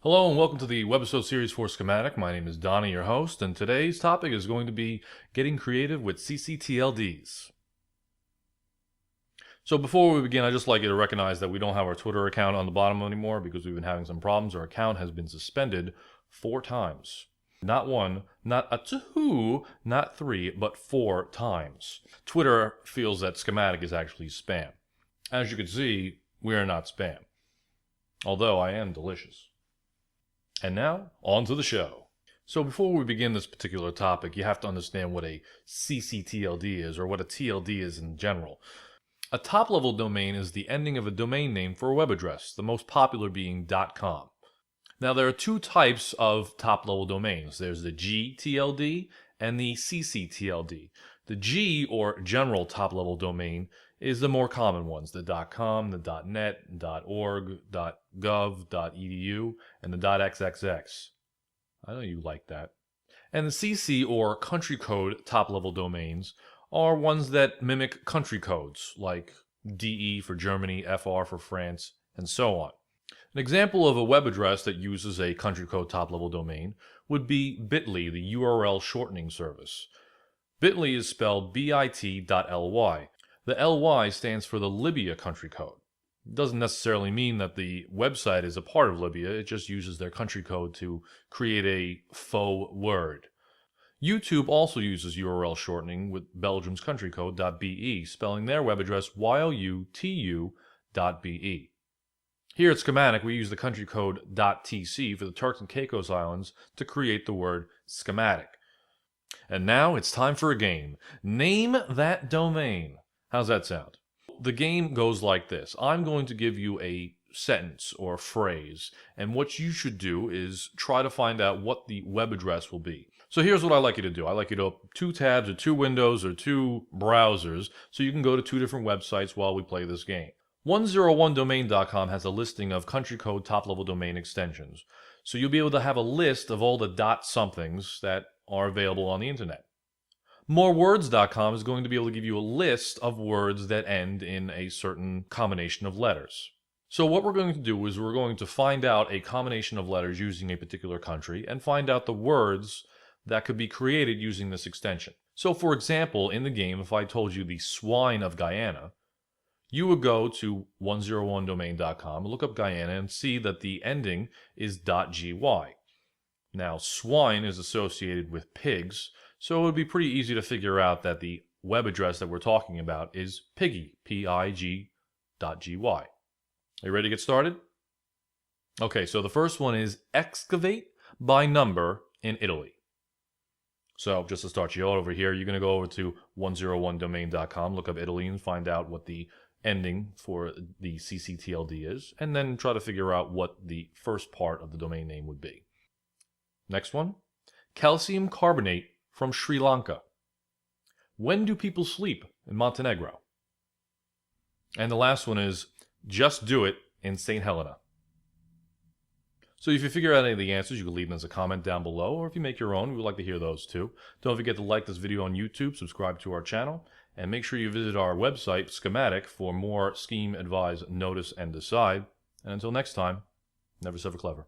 Hello and welcome to the webisode series for Schematic. My name is Donnie, your host, and today's topic is going to be getting creative with ccTLDs. So before we begin, I'd just like you to recognize that we don't have our Twitter account on the bottom anymore because we've been having some problems. Our account has been suspended 4 times. Not 1, not 2, not 3, but 4 times. Twitter feels that Schematic is actually spam. As you can see, we are not spam. Although I am delicious. And now, on to the show. So before we begin this particular topic, you have to understand what a ccTLD is, or what a TLD is in general. A top-level domain is the ending of a domain name for a web address, the most popular being .com. Now there are 2 types of top-level domains. There's the gTLD and the ccTLD. The G, or general top-level domain, is the more common ones, the .com, the .net, .org, .gov, .edu, and the .xxx. I know you like that. And the CC, or country code top-level domains, are ones that mimic country codes, like DE for Germany, FR for France, and so on. An example of a web address that uses a country code top-level domain would be Bitly, the URL shortening service. Bitly is spelled bit.ly. The LY stands for the Libya country code. It doesn't necessarily mean that the website is a part of Libya, it just uses their country code to create a faux word. YouTube also uses URL shortening with Belgium's country code .be, spelling their web address youtu.be. Here at Schematic, we use the country code .tc for the Turks and Caicos Islands to create the word schematic. And now it's time for a game. Name that domain. How's that sound? The game goes like this. I'm going to give you a sentence or a phrase, and what you should do is try to find out what the web address will be. So here's what I like you to do. I like you to open 2 tabs or 2 windows or 2 browsers so you can go to 2 different websites while we play this game. 101domain.com has a listing of country code top-level domain extensions. So you'll be able to have a list of all the .somethings that are available on the internet. Morewords.com is going to be able to give you a list of words that end in a certain combination of letters. So what we're going to do is we're going to find out a combination of letters using a particular country and find out the words that could be created using this extension. So for example, in the game, if I told you the swine of Guyana, you would go to 101domain.com, look up Guyana, and see that the ending is .gy. Now, swine is associated with pigs, so it would be pretty easy to figure out that the web address that we're talking about is piggy, P-I-G.gy. Are you ready to get started? Okay, so the first one is excavate by number in Italy. So just to start you out over here, you're going to go over to 101domain.com, look up Italy, and find out what the ending for the ccTLD is, and then try to figure out what the first part of the domain name would be. Next one, calcium carbonate from Sri Lanka. When do people sleep in Montenegro? And the last one is just do it in St. Helena. So if you figure out any of the answers, you can leave them as a comment down below, or if you make your own, we would like to hear those too. Don't forget to like this video on YouTube, subscribe to our channel, and make sure you visit our website, Schematic, for more scheme, advise, notice, and decide. And until next time, never so clever.